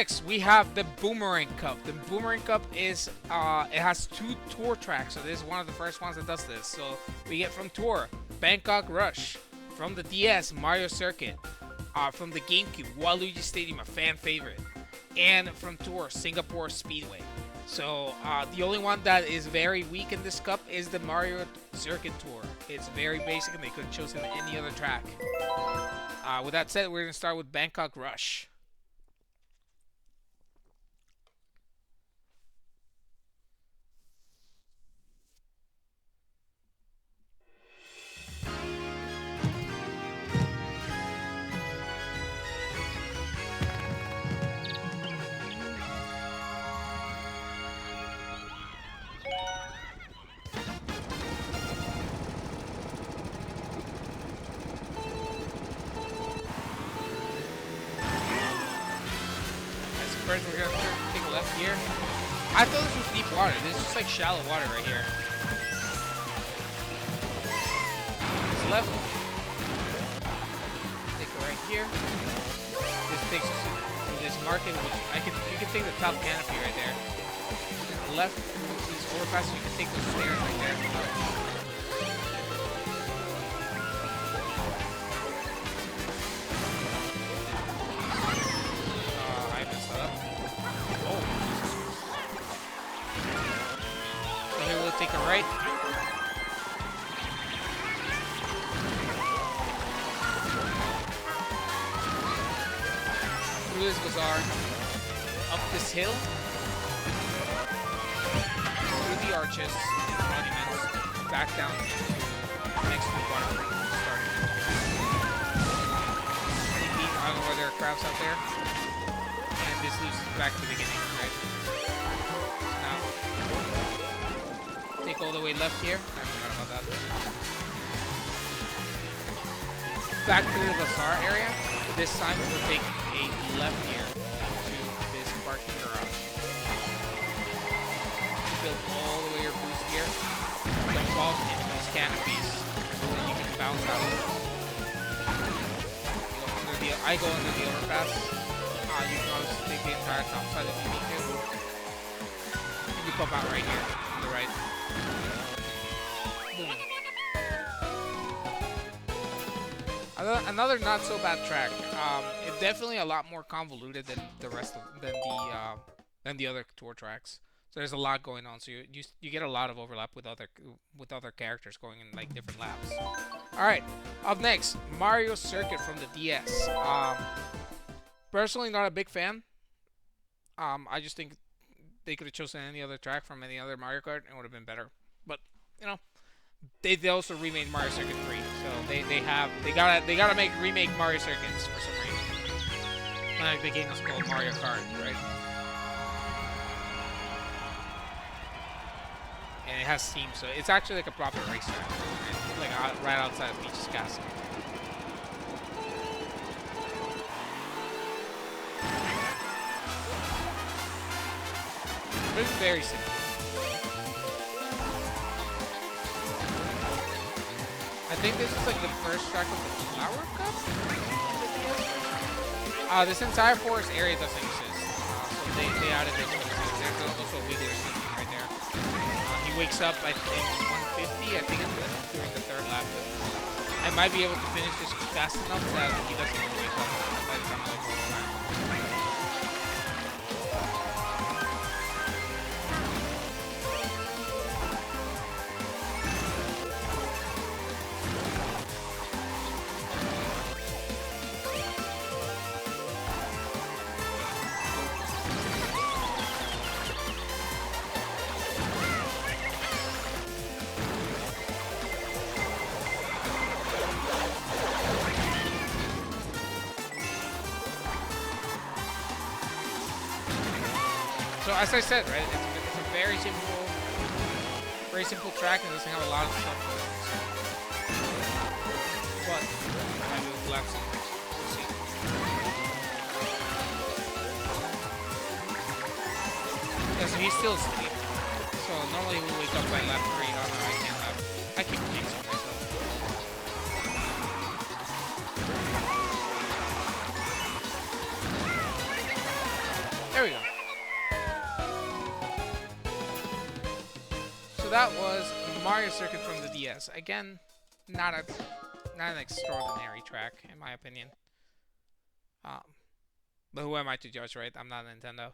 next we have the Boomerang Cup. The Boomerang Cup is it has 2 tour tracks, so this is one of the first ones that does this. So we get from Tour Bangkok Rush, from the DS Mario Circuit, from the GameCube Waluigi Stadium, a fan favorite, and from Tour Singapore Speedway. So the only one that is very weak in this cup is the Mario Circuit Tour. It's very basic, and they could have chosen any other track. With that said, we're gonna start with Bangkok Rush. First, we're gonna take a left here. I thought this was deep water. This is just like shallow water right here. This left. Take it right here. This takes us to this market, which you can take the top canopy right there. And left, these overpasses, you can take those stairs right there. Take a right. Through this bazaar, up this hill, through the arches, monuments, back down next to the water starting. I don't know where there are crabs out there. And this leads back to the beginning, right? Take all the way left here. I forgot about that. Back to the bazaar area. This time we'll take a left here to this parking garage. Build all the way your boost here. Jump off into these canopies so that you can bounce out. I go under the overpass. You can also take the entire top side if you need to. And you pop out right here on the right. Another not so bad track. It's definitely a lot more convoluted than the rest of than the other tour tracks. So there's a lot going on. So you get a lot of overlap with other characters going in like different laps. All right, up next, Mario Circuit from the DS. Personally, not a big fan. I just think they could have chosen any other track from any other Mario Kart and it would have been better. But you know, they also remade Mario Circuit 3, so they gotta remake Mario Circuits for some reason. Like the game is called Mario Kart, right? And it has Steam, so it's actually like a proper racetrack, right? Like right outside of Peach's Castle. But it's very simple. I think this is like the first track of the Flower Cup? This entire forest area doesn't exist. So they added this one. There's also a Wiggler sitting right there. He wakes up, I think, 150. I think it's during the third lap. I might be able to finish this fast enough that he doesn't wake up by the time I go time. So as I said, right, it's a very simple track and it doesn't have a lot of stuff going on. So. But I will collapse it. We'll see. Yeah, so he's still asleep. So normally we wake up by lap 3. Oh no, I can't have. I keep jinxing myself. that was Mario Circuit from the DS. Again, not an extraordinary track in my opinion. But who am I to judge, right? I'm not Nintendo.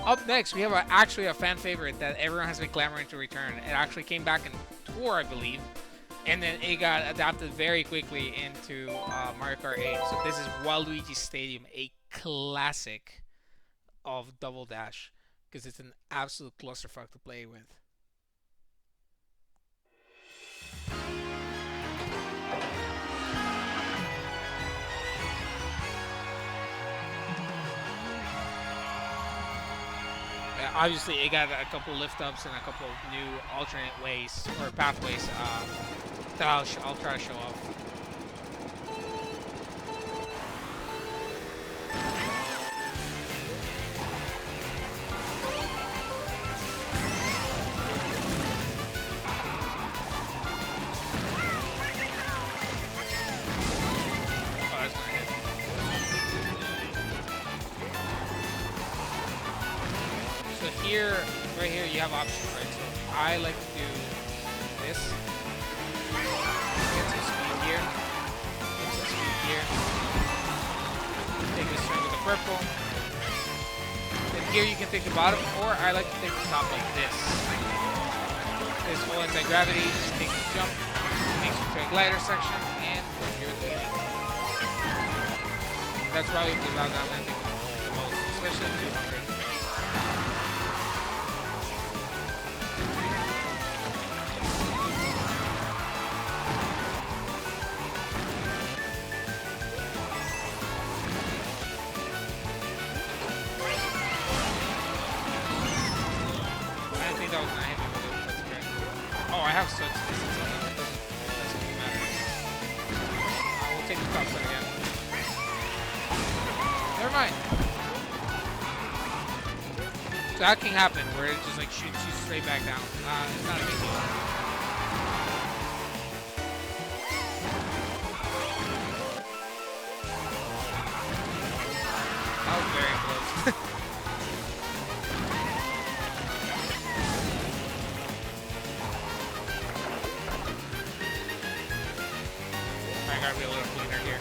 Up next, we have actually a fan favorite that everyone has been clamoring to return. It actually came back in tour, I believe, and then it got adapted very quickly into Mario Kart 8. So this is Waluigi Stadium, a classic of Double Dash, because it's an absolute clusterfuck to play with. Obviously, it got a couple lift ups and a couple of new alternate ways or pathways that I'll try to show off. Here, right here, you have options, right? So I like to do this. Get some speed here. Get some speed here. Take this string with the purple. Then here you can take the bottom, or I like to take the top like this. This full anti-gravity, take the jump, makes you to a glider section, and you're leading. That's probably the route I'm landing the most, especially in 200. Oh, I have such distance on them. It doesn't really matter. We'll take the top side again. Never mind. So that can happen, where it just like shoots you straight back down. It's not a big deal. That was very close. I gotta be a little cleaner here.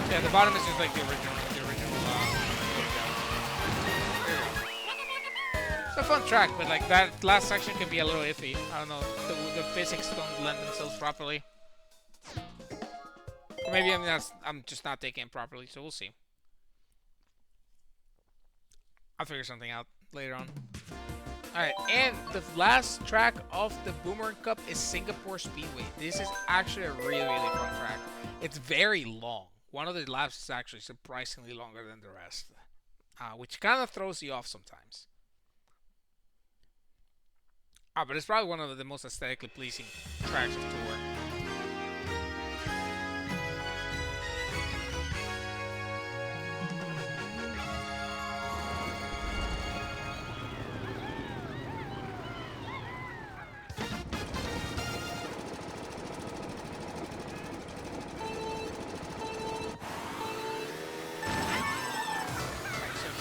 Yeah, the bottom is just like the original. There we go. It's a fun track, but like that last section can be a little iffy. I don't know. The physics don't lend themselves properly. Or maybe I'm just not taking it properly, so we'll see. I'll figure something out later on. Alright, and the last track of the Boomerang Cup is Singapore Speedway. This is actually a really, really fun track. It's very long. One of the laps is actually surprisingly longer than the rest, which kind of throws you off sometimes. But it's probably one of the most aesthetically pleasing tracks of tour.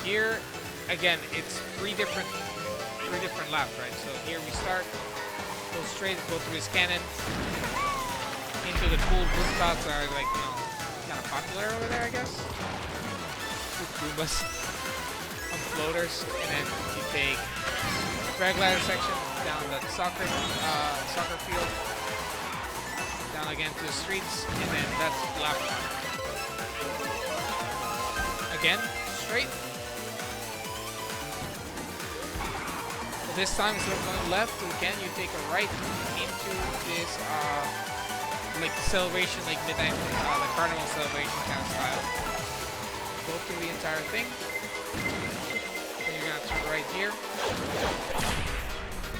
Here, again, it's three different laps, right? So here we start, go straight, go through this cannon, into the cool rooftops that are like, you know, kind of popular over there, I guess. With Goombas on floaters, and then you take drag ladder section down the soccer field, down again to the streets, and then that's lap one. Again, straight. This time instead of going left, again you take a right into this like celebration, like midnight, like carnival celebration kind of style. Go through the entire thing. Then you're gonna turn right here.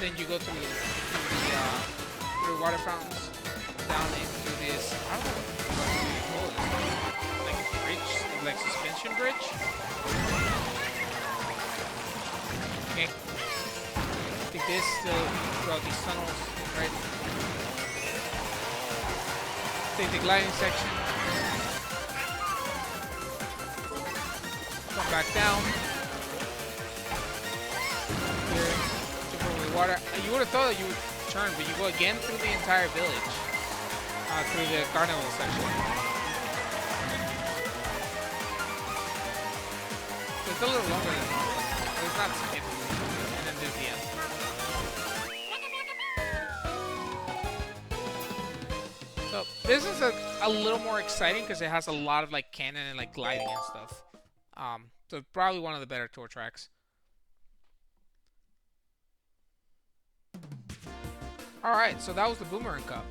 Then you go through through water fountains, down into this. I don't know what you call it. Like a bridge, like suspension bridge. Okay. Take this throughout these tunnels, right? Take the gliding section. Come back down. Here, jump over the water. You would have thought that you would turn, but you go again through the entire village. Through the carnival section. So it's a little longer than normal, but it's not significant. And then there's the end. So this is a little more exciting because it has a lot of like cannon and like gliding and stuff. So probably one of the better tour tracks. All right, so that was the Boomerang Cup.